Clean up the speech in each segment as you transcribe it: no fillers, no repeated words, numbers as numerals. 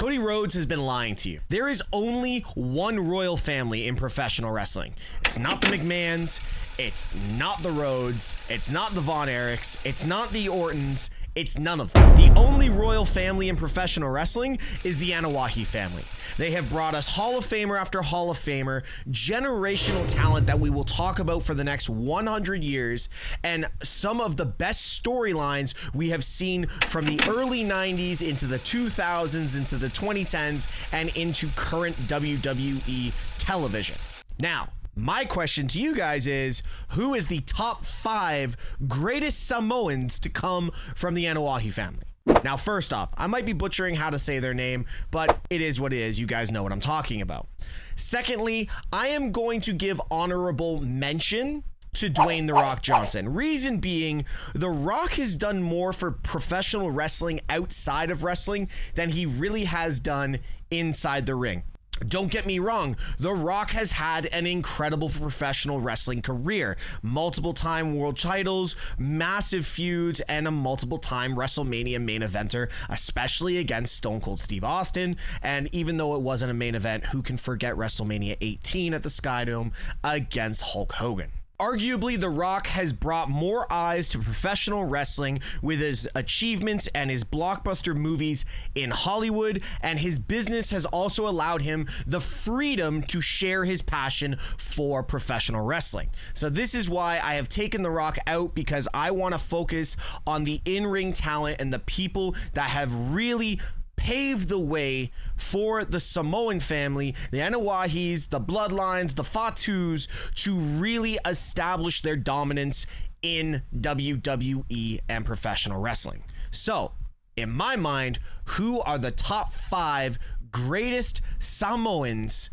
Cody Rhodes has been lying to you. There is only one royal family in professional wrestling. It's not the McMahons, it's not the Rhodes, it's not the Von Erichs, it's not the Ortons, it's none of them. The only royal family in professional wrestling is the Anoa'i family. They have brought us Hall of Famer after Hall of Famer, generational talent that we will talk about for the next 100 years, and some of the best storylines we have seen from the early 90s into the 2000s, into the 2010s, and into current WWE television. Now, my question to you guys is, who is the top 5 greatest Samoans to come from the Anoa'i family? Now, first off, I might be butchering how to say their name, but it is what it is. You guys know what I'm talking about. Secondly, I am going to give honorable mention to Dwayne "The Rock" Johnson. Reason being, The Rock has done more for professional wrestling outside of wrestling than he really has done inside the ring. Don't get me wrong, The Rock has had an incredible professional wrestling career. Multiple time world titles, massive feuds, and a multiple time WrestleMania main eventer, especially against Stone Cold Steve Austin. And even though it wasn't a main event, who can forget WrestleMania 18 at the Skydome against Hulk Hogan? Arguably, The Rock has brought more eyes to professional wrestling with his achievements and his blockbuster movies in Hollywood, and his business has also allowed him the freedom to share his passion for professional wrestling. So this is why I have taken The Rock out, because I want to focus on the in-ring talent and the people that have really paved the way for the Samoan family, the Anoa'is, the Bloodlines, the Fatus, to really establish their dominance in WWE and professional wrestling. So, in my mind, who are the top 5 greatest Samoans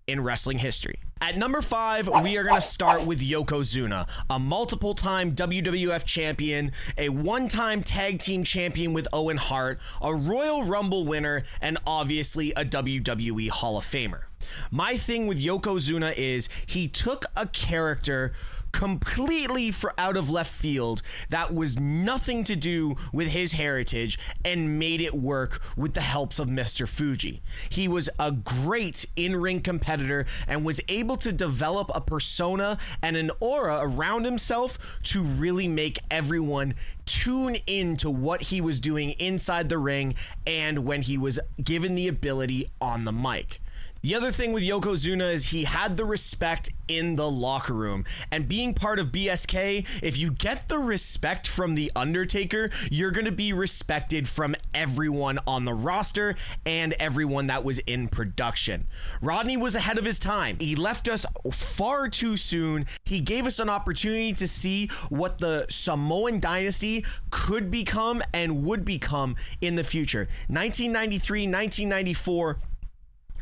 in wrestling history? At number 5, we are going to start with Yokozuna, a multiple-time WWF champion, a one-time tag team champion with Owen Hart, a Royal Rumble winner, and obviously a WWE Hall of Famer. My thing with Yokozuna is he took a character completely out of left field that was nothing to do with his heritage and made it work with the helps of Mr. Fuji. He was a great in-ring competitor and was able to develop a persona and an aura around himself to really make everyone tune into what he was doing inside the ring and when he was given the ability on the mic. The other thing with Yokozuna is he had the respect in the locker room, and being part of BSK, if you get the respect from The Undertaker, you're going to be respected from everyone on the roster and everyone that was in production. Rodney was ahead of his time. He left us far too soon. He gave us an opportunity to see what the Samoan dynasty could become and would become in the future. 1993, 1994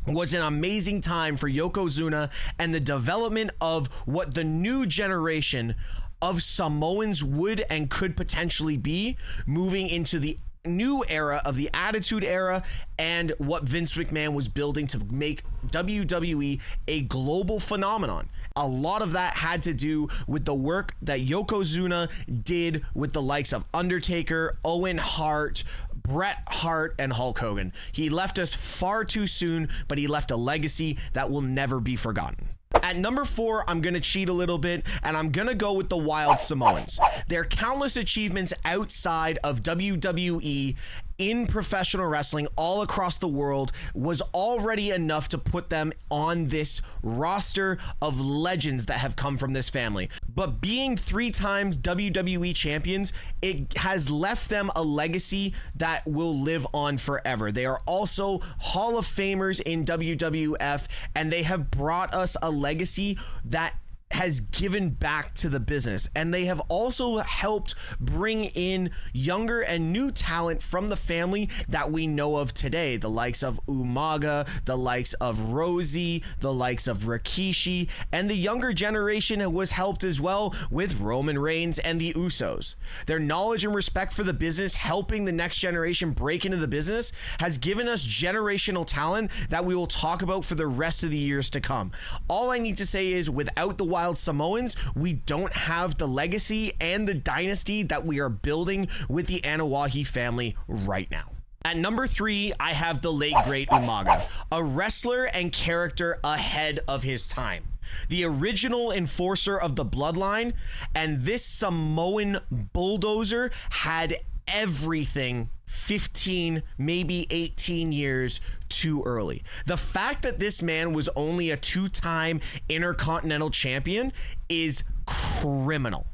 was an amazing time for Yokozuna and the development of what the new generation of Samoans would and could potentially be, moving into the new era of the Attitude Era and what Vince McMahon was building to make WWE a global phenomenon. A lot of that had to do with the work that Yokozuna did with the likes of Undertaker, Owen Hart, Bret Hart, and Hulk Hogan. He left us far too soon, but he left a legacy that will never be forgotten. At number 4, I'm going to cheat a little bit, and I'm going to go with the Wild Samoans. Their countless achievements outside of WWE in professional wrestling all across the world was already enough to put them on this roster of legends that have come from this family. But being 3 times WWE champions, it has left them a legacy that will live on forever. They are also Hall of Famers in WWF, and they have brought us a legacy that has given back to the business, and they have also helped bring in younger and new talent from the family that we know of today, the likes of Umaga, the likes of Rosie, the likes of Rikishi, and the younger generation was helped as well with Roman Reigns and the Usos. Their knowledge and respect for the business, helping the next generation break into the business, has given us generational talent that we will talk about for the rest of the years to come. All I need to say is, without the Wild Samoans, we don't have the legacy and the dynasty that we are building with the Anoa'i family right now. At number 3, I have the late great Umaga, a wrestler and character ahead of his time. The original enforcer of the bloodline, and this Samoan bulldozer had everything 15, maybe 18 years too early. The fact that this man was only a 2-time Intercontinental Champion is criminal.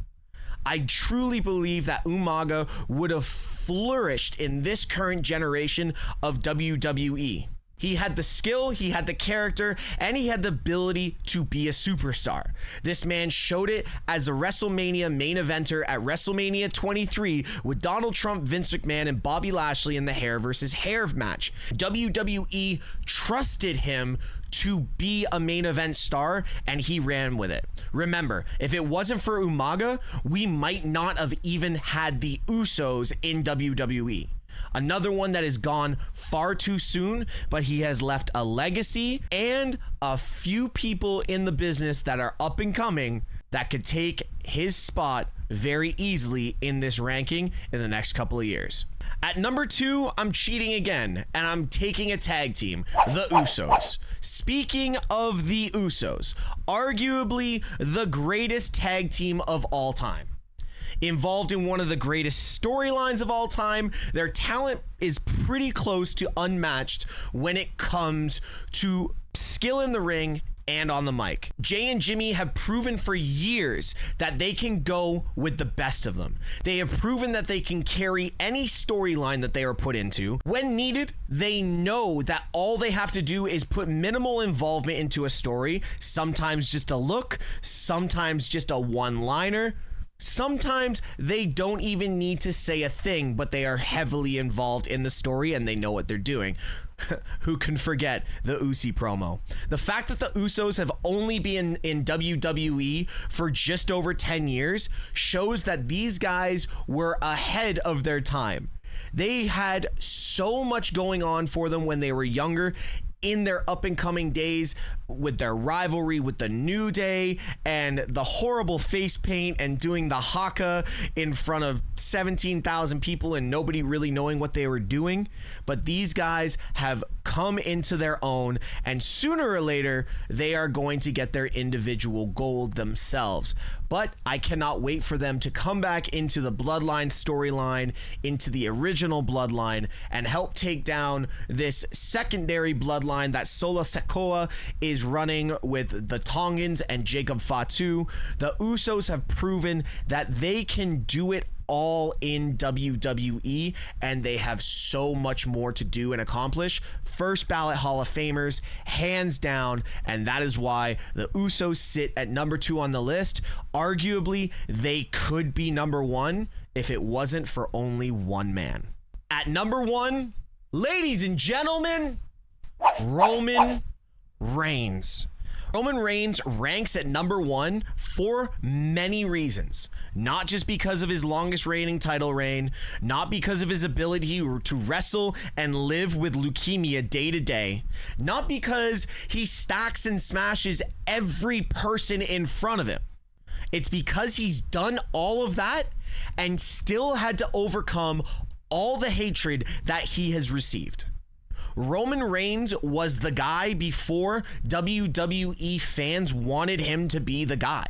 I truly believe that Umaga would have flourished in this current generation of WWE. He had the skill, he had the character, and he had the ability to be a superstar. This man showed it as a WrestleMania main eventer at WrestleMania 23 with Donald Trump, Vince McMahon, and Bobby Lashley in the hair versus hair match. WWE trusted him to be a main event star, and he ran with it. Remember, if it wasn't for Umaga, we might not have even had the Usos in WWE. Another one that is gone far too soon, but he has left a legacy and a few people in the business that are up and coming that could take his spot very easily in this ranking in the next couple of years. At number 2, I'm cheating again, and I'm taking a tag team, the Usos. Speaking of the Usos, arguably the greatest tag team of all time. Involved in one of the greatest storylines of all time, their talent is pretty close to unmatched when it comes to skill in the ring and on the mic. Jay and Jimmy have proven for years that they can go with the best of them. They have proven that they can carry any storyline that they are put into. When needed, they know that all they have to do is put minimal involvement into a story, sometimes just a look, sometimes just a one-liner. Sometimes they don't even need to say a thing, but they are heavily involved in the story and they know what they're doing. Who can forget the Usi promo? The fact that the Usos have only been in WWE for just over 10 years shows that these guys were ahead of their time. They had so much going on for them when they were younger, in their up and coming days, with their rivalry with the New Day and the horrible face paint and doing the haka in front of 17,000 people and nobody really knowing what they were doing. But these guys have come into their own, and sooner or later they are going to get their individual gold themselves. But I cannot wait for them to come back into the Bloodline storyline, into the original Bloodline, and help take down this secondary Bloodline that Solo Sikoa is running with the Tongans and Jacob Fatu. The Usos have proven that they can do it all in WWE, and they have so much more to do and accomplish. First ballot Hall of Famers, hands down, and that is why the Usos sit at number 2 on the list. Arguably, they could be number 1 if it wasn't for only one man. At number 1, ladies and gentlemen, Roman Reigns. Roman Reigns ranks at number 1 for many reasons. Not just because of his longest reigning title reign, not because of his ability to wrestle and live with leukemia day to day, not because he stacks and smashes every person in front of him. It's because he's done all of that and still had to overcome all the hatred that he has received. Roman Reigns was the guy before WWE fans wanted him to be the guy.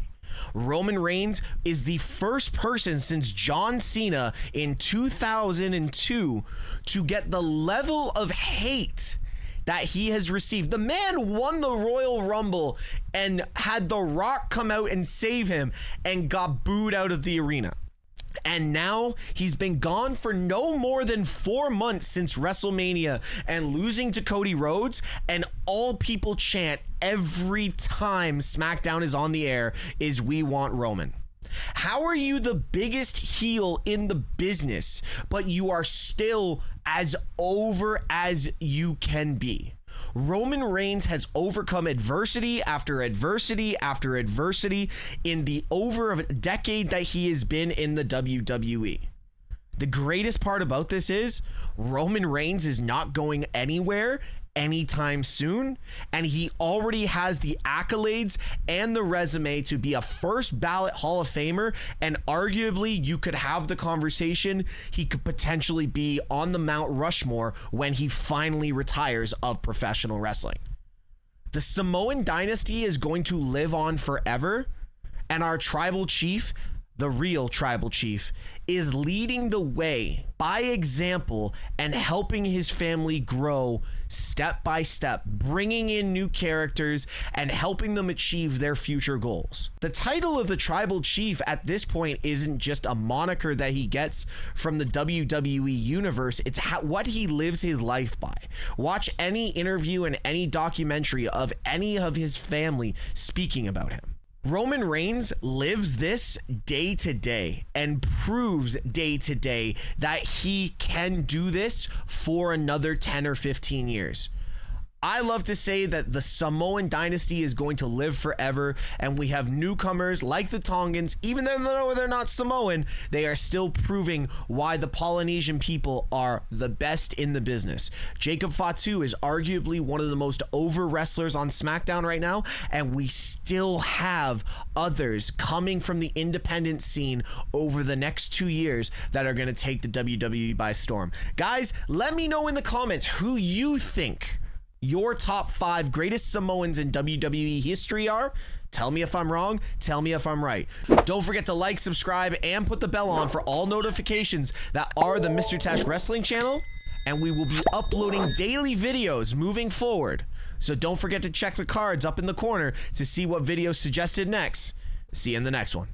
Roman Reigns is the first person since John Cena in 2002 to get the level of hate that he has received. The man won the Royal Rumble and had The Rock come out and save him and got booed out of the arena. And now he's been gone for no more than 4 months since WrestleMania and losing to Cody Rhodes, and all people chant every time SmackDown is on the air is "We want Roman." How are you the biggest heel in the business, but you are still as over as you can be? Roman Reigns has overcome adversity after adversity after adversity in the over a decade that he has been in the WWE. The greatest part about this is Roman Reigns is not going anywhere anytime soon, and he already has the accolades and the resume to be a first ballot Hall of Famer, and arguably you could have the conversation he could potentially be on the Mount Rushmore when he finally retires of professional wrestling. The Samoan dynasty is going to live on forever, and our tribal chief, the real tribal chief, is leading the way by example and helping his family grow step by step, bringing in new characters and helping them achieve their future goals. The title of the tribal chief at this point isn't just a moniker that he gets from the WWE universe, it's what he lives his life by. Watch any interview and any documentary of any of his family speaking about him. Roman Reigns lives this day to day and proves day to day that he can do this for another 10 or 15 years. I love to say that the Samoan dynasty is going to live forever, and we have newcomers like the Tongans. Even though they're not Samoan, they are still proving why the Polynesian people are the best in the business. Jacob Fatu is arguably one of the most over wrestlers on SmackDown right now, and we still have others coming from the independent scene over the next 2 years that are going to take the WWE by storm. Guys, let me know in the comments who you think your top 5 greatest Samoans in WWE history are. Tell me if I'm wrong. Tell me if I'm right. Don't forget to like, subscribe, and put the bell on for all notifications that are the MrTeshk Wrestling channel. And we will be uploading daily videos moving forward. So don't forget to check the cards up in the corner to see what videos suggested next. See you in the next one.